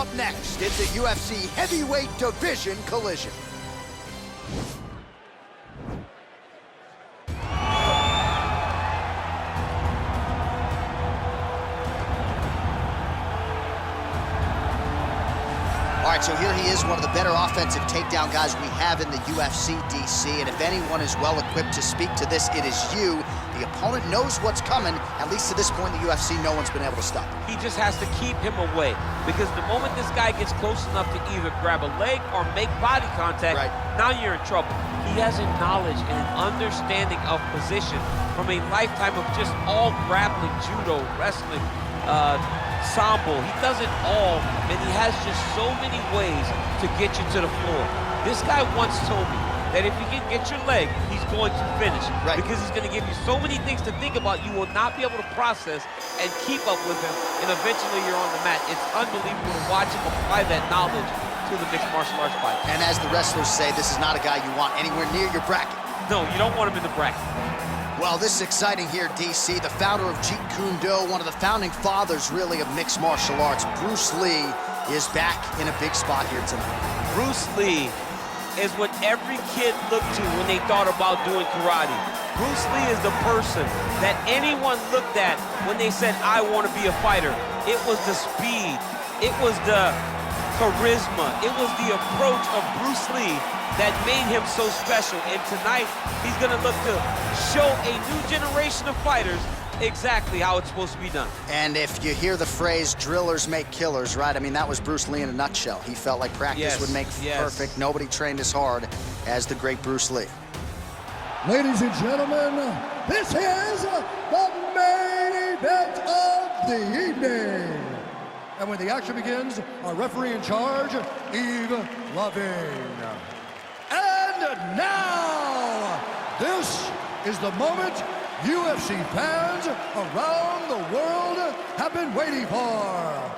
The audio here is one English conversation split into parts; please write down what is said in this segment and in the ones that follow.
up next, it's a UFC heavyweight division collision. All right, so here he is, one of the better offensive takedown guys we have in the UFC, DC. And if anyone is well equipped to speak to this, it is you. The opponent knows what's coming. At least to this point in the UFC, no one's been able to stop him. He just has to keep him away, because the moment this guy gets close enough to either grab a leg or make body contact, now you're in trouble. He has a knowledge and an understanding of position from a lifetime of just all grappling, judo, wrestling, sambo. He does it all, and he has just so many ways to get you to the floor. This guy once told me that if you can get your leg, he's going to finish. Because he's going to give you so many things to think about, you will not be able to process and keep up with him, and eventually you're on the mat. It's unbelievable to watch him apply that knowledge to the mixed martial arts fight. And as the wrestlers say, this is not a guy you want anywhere near your bracket. No, you don't want him in the bracket. Well, this is exciting here, DC. The founder of Jeet Kune Do, one of the founding fathers, really, of mixed martial arts, Bruce Lee, is back in a big spot here tonight. Bruce Lee is what every kid looked to when they thought about doing karate. Bruce Lee is the person that anyone looked at when they said, I want to be a fighter. It was the speed. It was the charisma. It was the approach of Bruce Lee that made him so special. And tonight, he's going to look to show a new generation of fighters exactly how it's supposed to be done. And if you hear the phrase, drillers make killers, right? I mean, that was Bruce Lee in a nutshell. He felt like practice would make perfect. Nobody trained as hard as the great Bruce Lee. Ladies and gentlemen, this is the main event of the evening. And when the action begins, our referee in charge, Yves Lavigne. And now, this is the moment UFC fans around the world have been waiting for.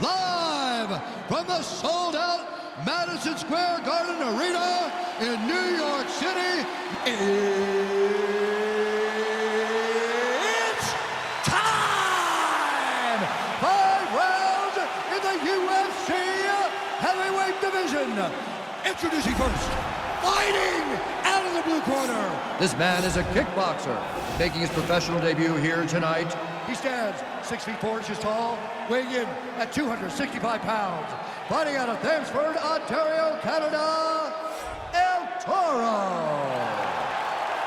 Live from the sold-out Madison Square Garden Arena in New York City, it's time! 5 rounds in the UFC heavyweight division. Introducing first, fighting out of the blue corner. This man is a kickboxer, making his professional debut here tonight. He stands 6 feet 4 inches tall, weighing in at 265 pounds. Fighting out of Thamesford, Ontario, Canada, El Toro.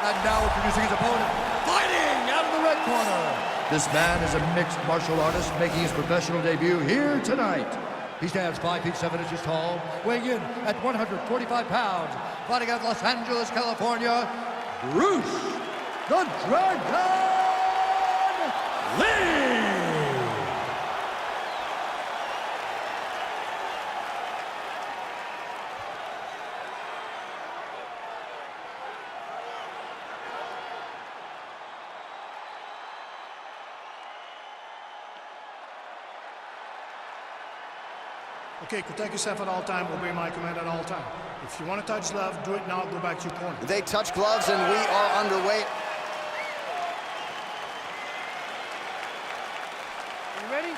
And now introducing his opponent, fighting out of the red corner. This man is a mixed martial artist, making his professional debut here tonight. He stands 5 feet 7 inches tall, weighing in at 145 pounds. Fighting out of Los Angeles, California, Bruce the Dragon Lee! Okay, protect yourself at all time, obey my command at all time. If you want to touch glove, do it now, go back to your corner. They touch gloves and we are underway. Are you ready? Are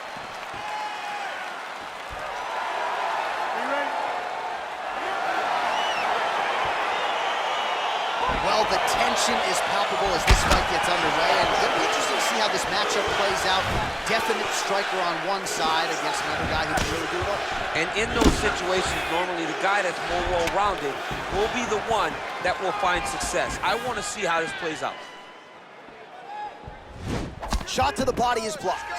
you ready? Well, the tension is palpable as this fight gets underway, and it'll be interesting to see how this matchup plays out. Definite striker on one side against another guy who can really do it all. And in those situations, normally the guy that's more well-rounded will be the one that will find success. I want to see how this plays out. Shot to the body is blocked.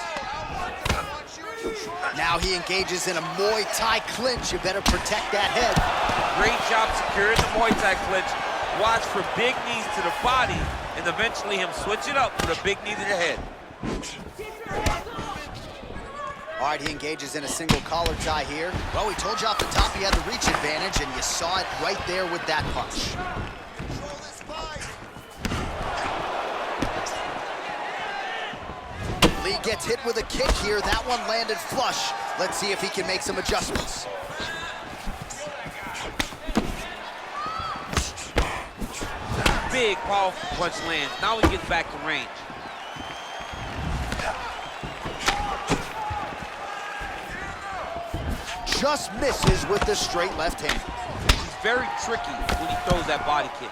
Now he engages in a Muay Thai clinch. You better protect that head. Great job securing the Muay Thai clinch. Watch for big knees to the body, and eventually him switch it up with a big knee to the head. All right, he engages in a single collar tie here. Well, we told you off the top he had the reach advantage, and you saw it right there with that punch. Lee gets hit with a kick here. That one landed flush. Let's see if he can make some adjustments. Big, powerful punch lands. Now he gets back to range. just misses with the straight left hand. He's very tricky when he throws that body kick.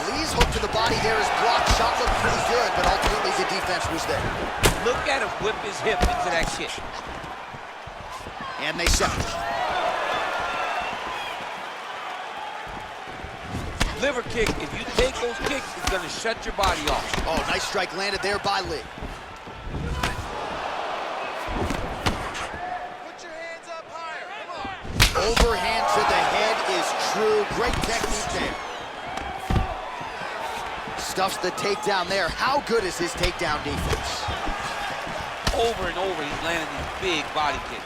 Lee's hook to the body there is blocked. Shot looked pretty good, but ultimately the defense was there. Look at him whip his hip into that kick. And they separate. Liver kick, if you take those kicks, it's gonna shut your body off. Oh, nice strike landed there by Lee. Put your hands up higher, come on. Overhand to the head is true. Great technique there. Stuffs the takedown there. How good is his takedown defense? Over and over, he's landing these big body kicks.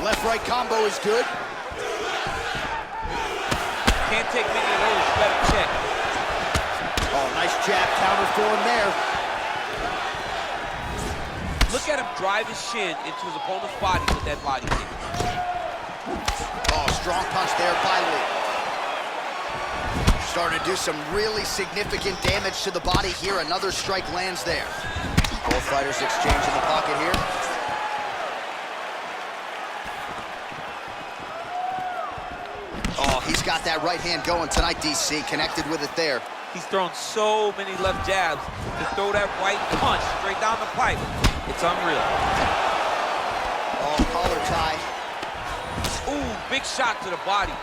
Left-right combo is good. Can't take many of those, you better check. Oh, nice jab counter for him there. Look at him drive his shin into his opponent's body with that body kick. Oh, strong punch there by Lee. Starting to do some really significant damage to the body here. Another strike lands there. Both fighters exchange in the pocket here. Oh, he's got that right hand going tonight, DC. Connected with it there. He's thrown so many left jabs. To throw that right punch straight down the pipe, it's unreal. Oh, collar tie. Ooh, big shot to the body.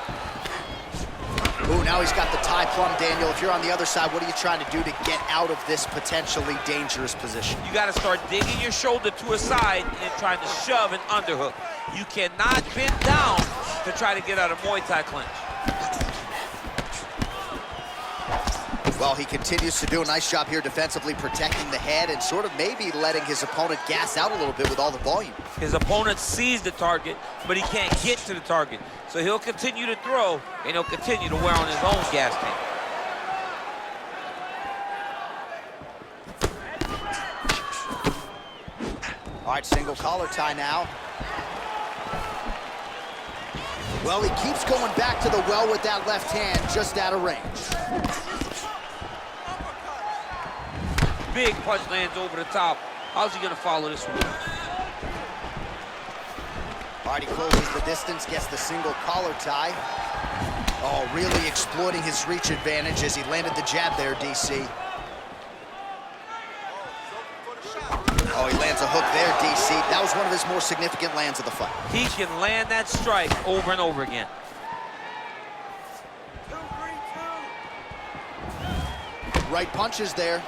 Ooh, now he's got the tie plum, Daniel. If you're on the other side, what are you trying to do to get out of this potentially dangerous position? You got to start digging your shoulder to a side and trying to shove an underhook. You cannot bend down to try to get out of Muay Thai clinch. Well, he continues to do a nice job here defensively, protecting the head and sort of maybe letting his opponent gas out a little bit with all the volume. His opponent sees the target, but he can't get to the target. So he'll continue to throw, and he'll continue to wear on his own gas tank. All right, single collar tie now. Well, he keeps going back to the well with that left hand, just out of range. Big punch lands over the top. How's he gonna follow this one? All right, he closes the distance, gets the single collar tie. Oh, really exploiting his reach advantage as he landed the jab there, DC. Oh, he lands a hook there, DC. That was one of his more significant lands of the fight. He can land that strike over and over again. 2-3-2. Right punches there.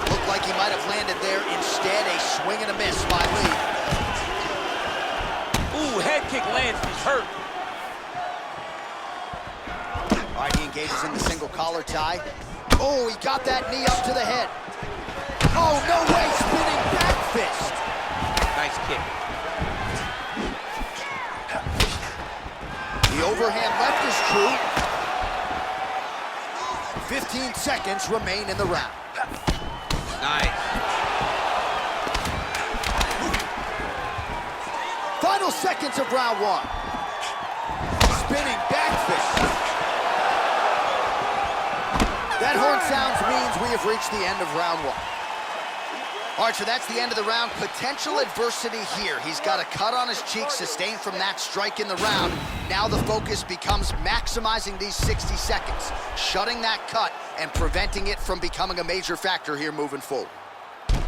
Looked like he might have landed there. Instead, a swing and a miss by Lee. Ooh, head kick lands, he's hurt. All right, he engages in the single collar tie. Oh, he got that knee up to the head. Oh, no way, spinning back fist. Nice kick. The overhand left is true. 15 seconds remain in the round. Nice. Final seconds of round one. Spinning back fist. That horn sounds means we have reached the end of round one. All right, so that's the end of the round. Potential adversity here. He's got a cut on his cheek sustained from that strike in the round. Now the focus becomes maximizing these 60 seconds, shutting that cut and preventing it from becoming a major factor here moving forward.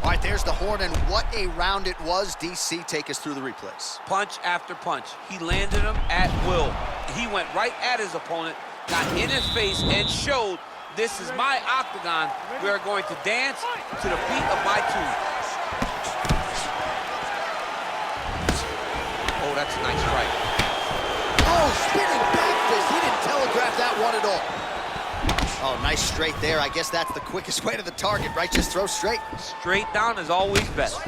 All right, there's the horn, and what a round it was. DC, take us through the replays. Punch after punch. He landed him at will. He went right at his opponent, got in his face, and showed this is my octagon. We are going to dance to the beat of my tune. Oh, that's a nice strike. Oh, spinning back fist. He didn't telegraph that one at all. Oh, nice straight there. I guess that's the quickest way to the target, right? Just throw straight. Straight down is always best.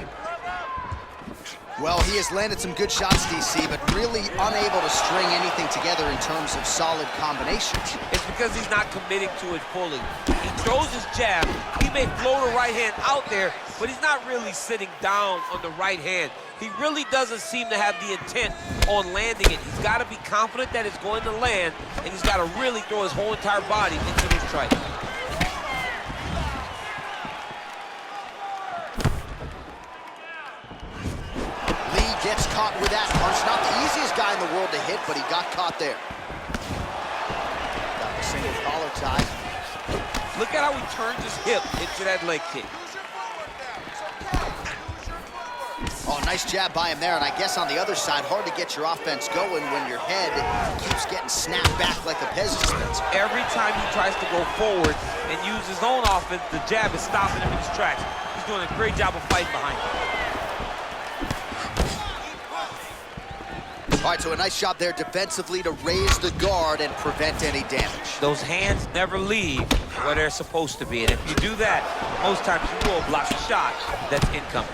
Well, he has landed some good shots, DC, but really unable to string anything together in terms of solid combinations. It's because he's not committing to it fully. He throws his jab. He may float a right hand out there, but he's not really sitting down on the right hand. He really doesn't seem to have the intent on landing it. He's got to be confident that it's going to land, and he's got to really throw his whole entire body into this strike. Lee gets caught with that punch. Not the easiest guy in the world to hit, but he got caught there. Got the single collar tie. Look at how he turns his hip into that leg kick. Oh, nice jab by him there, and I guess on the other side, hard to get your offense going when your head keeps getting snapped back like a Pez dispenser. Every time he tries to go forward and use his own offense, the jab is stopping him in his tracks. He's doing a great job of fighting behind it. All right, so a nice job there defensively to raise the guard and prevent any damage. Those hands never leave where they're supposed to be, and if you do that, most times you will block a shot that's incoming.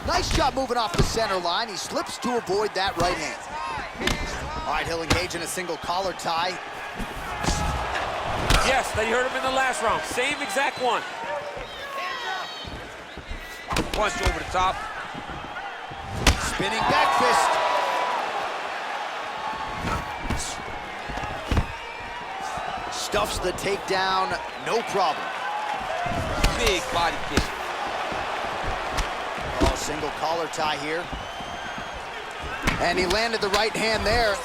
Nice job moving off the center line. He slips to avoid that right hand. All right, he'll engage in a single collar tie. Yes, that you heard him in the last round. Same exact one. Punch over the top. Spinning back fist. Stuffs the takedown, no problem. Big body kick. Oh, single collar tie here. And he landed the right hand there.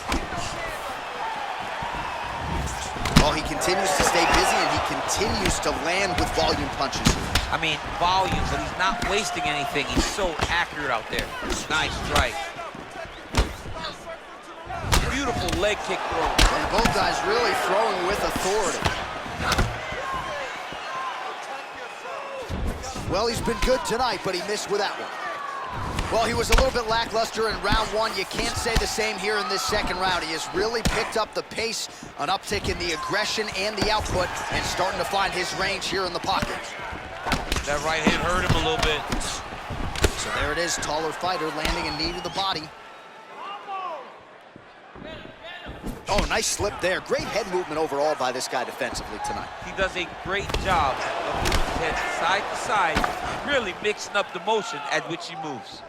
Oh, he continues to stay busy, and he continues to land with volume punches. I mean, volumes, and he's not wasting anything. He's so accurate out there. Nice strike. Beautiful leg kick throw. And both guys really throwing with authority. Well, he's been good tonight, but he missed with that one. Well, he was a little bit lackluster in round one. You can't say the same here in this second round. He has really picked up the pace, an uptick in the aggression and the output, and starting to find his range here in the pocket. That right hand hurt him a little bit. So there it is, taller fighter landing a knee to the body. Oh, nice slip there. Great head movement overall by this guy defensively tonight. He does a great job of moving his head side to side, really mixing up the motion at which he moves.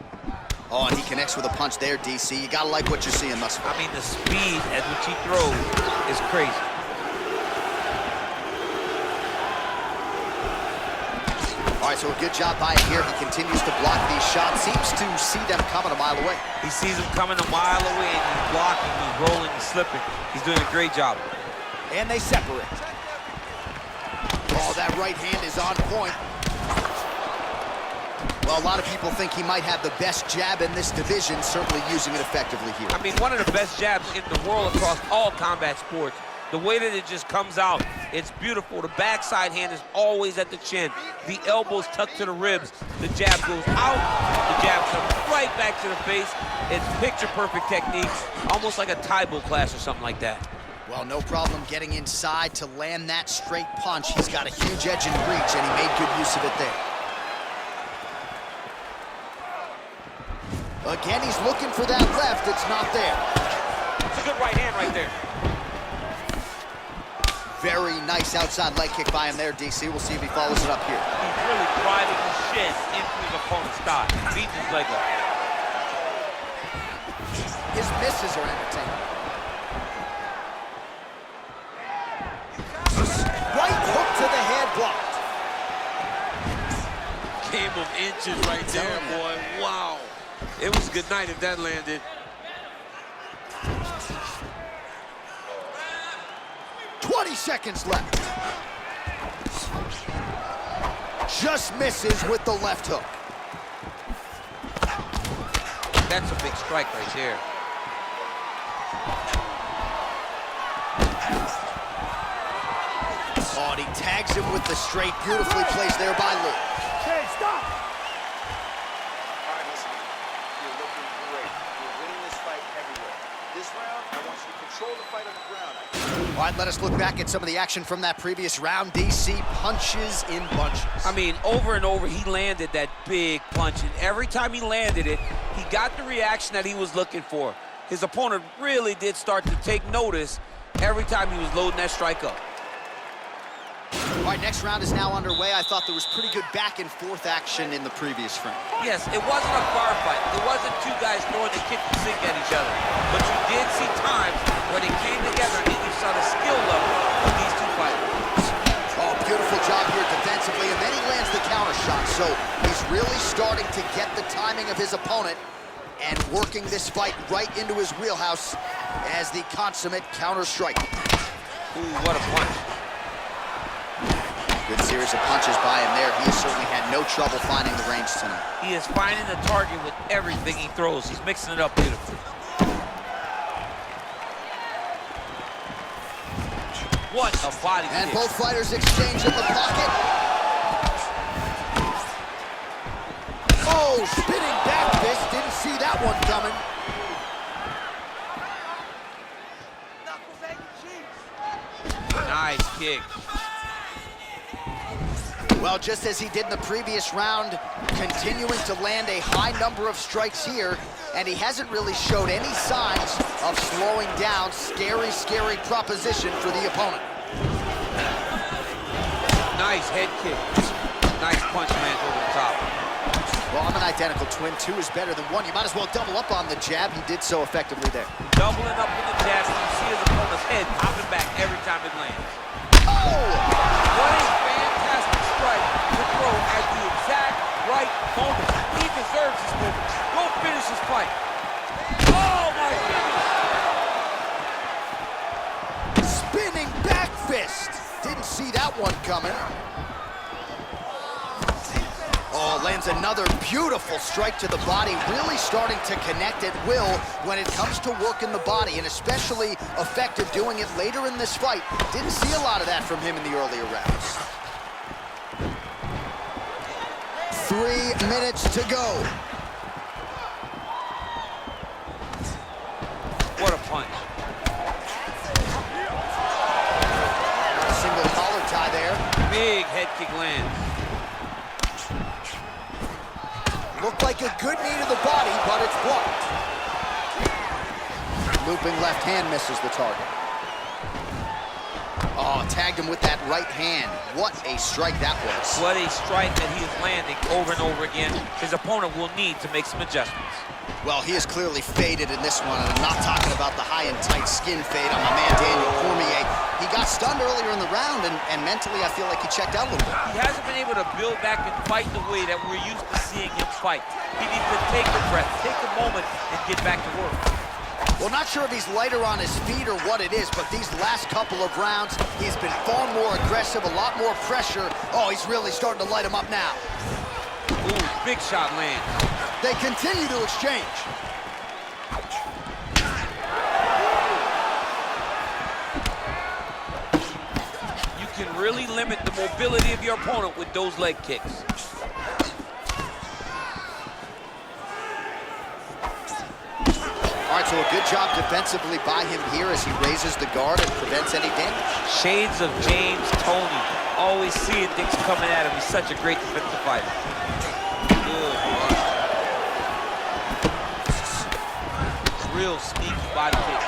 Oh, and he connects with a punch there, DC. You gotta like what you're seeing thus far. I mean, the speed at which he throws is crazy. All right, so a good job by him here. He continues to block these shots. Seems to see them coming a mile away. He sees them coming a mile away, and he's blocking, he's rolling, he's slipping. He's doing a great job. And they separate. Oh, that right hand is on point. Well, a lot of people think he might have the best jab in this division, certainly using it effectively here. I mean, one of the best jabs in the world across all combat sports. The way that it just comes out, it's beautiful. The backside hand is always at the chin. The elbows tucked to the ribs. The jab goes out. The jab comes right back to the face. It's picture-perfect techniques, almost like a Taibo class or something like that. Well, no problem getting inside to land that straight punch. He's got a huge edge in reach, and he made good use of it there. Again, he's looking for that left. It's not there. It's a good right hand right there. Very nice outside leg kick by him there, DC. We'll see if he follows it up here. He's really driving his shin into his opponent's thigh, beating his leg up. His misses are entertaining. Right hook to the head, blocked. Game of inches right there, boy. Wow. It was a good night if that landed. 20 seconds left. Just misses with the left hook. That's a big strike right there. Oh, and he tags him with the straight. Beautifully placed there by Lee. Okay, stop. All right, listen. You're looking great. You're winning this fight everywhere. This round, I want you to control the fight on the ground. All right, let us look back at some of the action from that previous round. DC punches in bunches. I mean, over and over, he landed that big punch, and every time he landed it, he got the reaction that he was looking for. His opponent really did start to take notice every time he was loading that strike up. All right, next round is now underway. I thought there was pretty good back and forth action in the previous frame. Yes, it wasn't a bar fight. It wasn't two guys throwing the kitchen sink at each other. But you did see times when it came together and you saw the skill level of these two fighters. Oh, beautiful job here defensively, and then he lands the counter shot. So he's really starting to get the timing of his opponent and working this fight right into his wheelhouse as the consummate counter strike. Ooh, what a punch. Good series of punches by him there. He has certainly had no trouble finding the range tonight. He is finding the target with everything he throws. He's mixing it up beautifully. What a body And kick. both fighters exchange in the pocket. Oh, spinning back fist. Didn't see that one coming. Nice kick. Well, just as he did in the previous round, continuing to land a high number of strikes here, and he hasn't really showed any signs of slowing down. Scary, scary proposition for the opponent. Nice head kick. Nice punch lands over the top. Well, I'm an identical twin. 2 is better than 1. You might as well double up on the jab. He did so effectively there. Doubling up with the jab, you see his opponent's head popping back every time it lands. Oh! What a fantastic strike to throw at the exact right moment. He deserves this moment. Go finish his fight. Oh my goodness! Spinning back fist. Didn't see that one coming. Oh, lands another beautiful strike to the body, really starting to connect at will when it comes to working the body, and especially effective doing it later in this fight. Didn't see a lot of that from him in the earlier rounds. 3 minutes to go. What a punch. A single collar tie there. Big head kick lands. Looked like a good knee to the body, but it's blocked. Looping left hand misses the target. Oh, tagged him with that right hand. What a strike that was. What a strike that he is landing over and over again. His opponent will need to make some adjustments. Well, he is clearly faded in this one, and I'm not talking about the high and tight skin fade on my man Daniel Cormier. He got stunned earlier in the round, and mentally I feel like he checked out a little bit. He hasn't been able to build back and fight the way that we're used to seeing him fight. He needs to take a breath, take a moment, and get back to work. Well, not sure if he's lighter on his feet or what it is, but these last couple of rounds, he's been far more aggressive, a lot more pressure. Oh, he's really starting to light him up now. Ooh, big shot lands. They continue to exchange. You can really limit the mobility of your opponent with those leg kicks. All right, so a good job defensively by him here as he raises the guard and prevents any damage. Shades of James Toney. Always seeing things coming at him. He's such a great defensive fighter. Good one. Real sneaky body kick.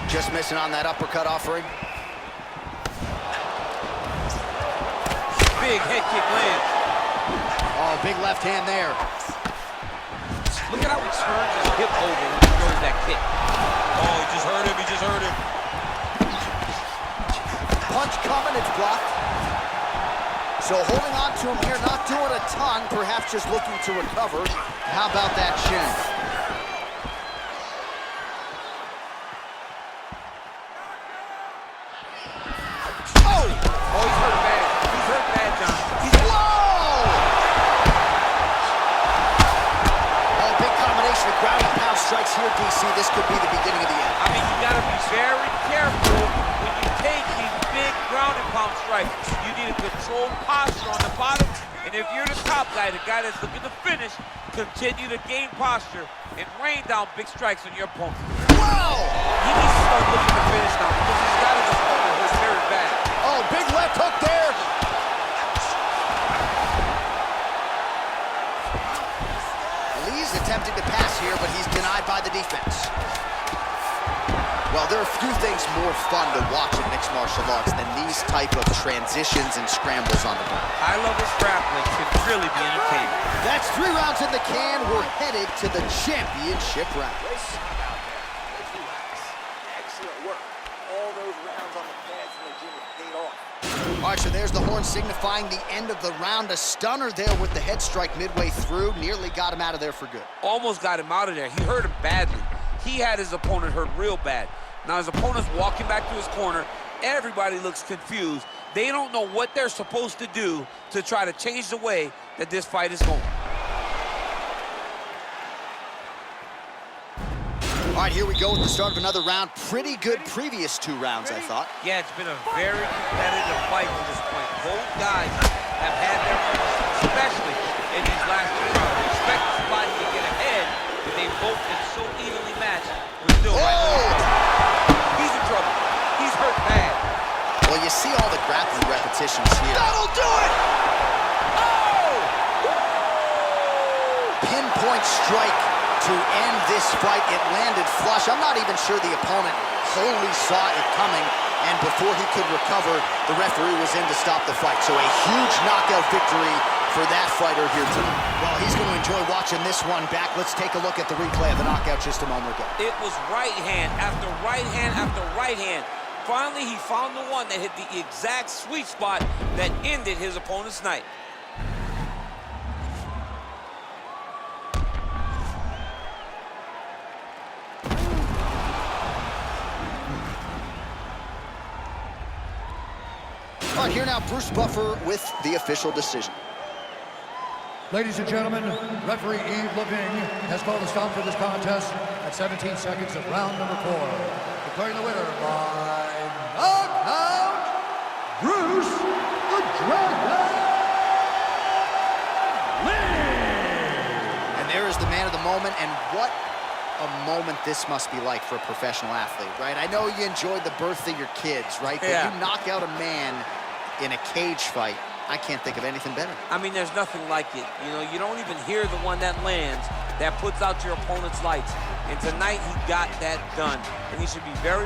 Just missing on that uppercut offering. Big head kick lands. Oh, big left hand there. Look at how he turns his hip over when he throws that kick. Oh, he just hurt him, he just hurt him. Punch coming, it's blocked. So holding on to him here, not doing a ton, perhaps just looking to recover. How about that shin? Oh! Oh, he's hurt bad. He's hurt bad, John. He's Ground and pound strikes here, DC. This could be the beginning of the end. I mean, you got to be very careful when you take these big ground and pound strikes. You need a controlled posture on the bottom, and if you're the top guy, the guy that's looking to finish, Continue to gain posture and rain down big strikes on your opponent. Wow! He needs to start looking to finish now because he's got his opponent hurt very bad. Oh, big left hook there. Lee's attempting to pass here, but he's denied by the defense. Well, there are a few things more fun to watch in mixed martial arts than these type of transitions and scrambles on the ground. High-level grappling can really be entertaining. That's 3 rounds in the can. We're headed to the championship round. Let's relax. Excellent work. All those rounds on the pads in the gym have paid off. All right, so there's the horn signifying the end of the round. A stunner there with the head strike midway through. Nearly got him out of there for good. Almost got him out of there. He hurt him badly. He had his opponent hurt real bad. Now his opponent's walking back to his corner. Everybody looks confused. They don't know what they're supposed to do to try to change the way that this fight is going. All right, here we go with the start of another round. Pretty good previous 2 rounds, I thought. Yeah, it's been a very competitive fight to this point. Both guys have had their moments, especially in these last 2 rounds. We expect somebody to get ahead, but they've both been so evenly matched. We're still He's in trouble. He's hurt bad. Well, you see all the grappling repetitions here. That'll do it! Oh! Pinpoint strike to end this fight. It landed flush. I'm not even sure the opponent wholly saw it coming, and before he could recover, the referee was in to stop the fight. So a huge knockout victory for that fighter here tonight. Well, he's going to enjoy watching this one back. Let's take a look at the replay of the knockout just a moment ago. It was right hand after right hand after right hand. Finally, he found the one that hit the exact sweet spot that ended his opponent's night. All right, here now, Bruce Buffer with the official decision. Ladies and gentlemen, referee Yves Leving has called a stop to this contest at 17 seconds of round number 4. Declaring the winner by knockout, Bruce the Dragon Lee! And there is the man of the moment, and what a moment this must be like for a professional athlete, right? I know you enjoyed the birth of your kids, right? But yeah. you knock out a man in a cage fight. I can't think of anything better. I mean, there's nothing like it. You know, you don't even hear the one that lands, that puts out your opponent's lights. And tonight, he got that done. And he should be very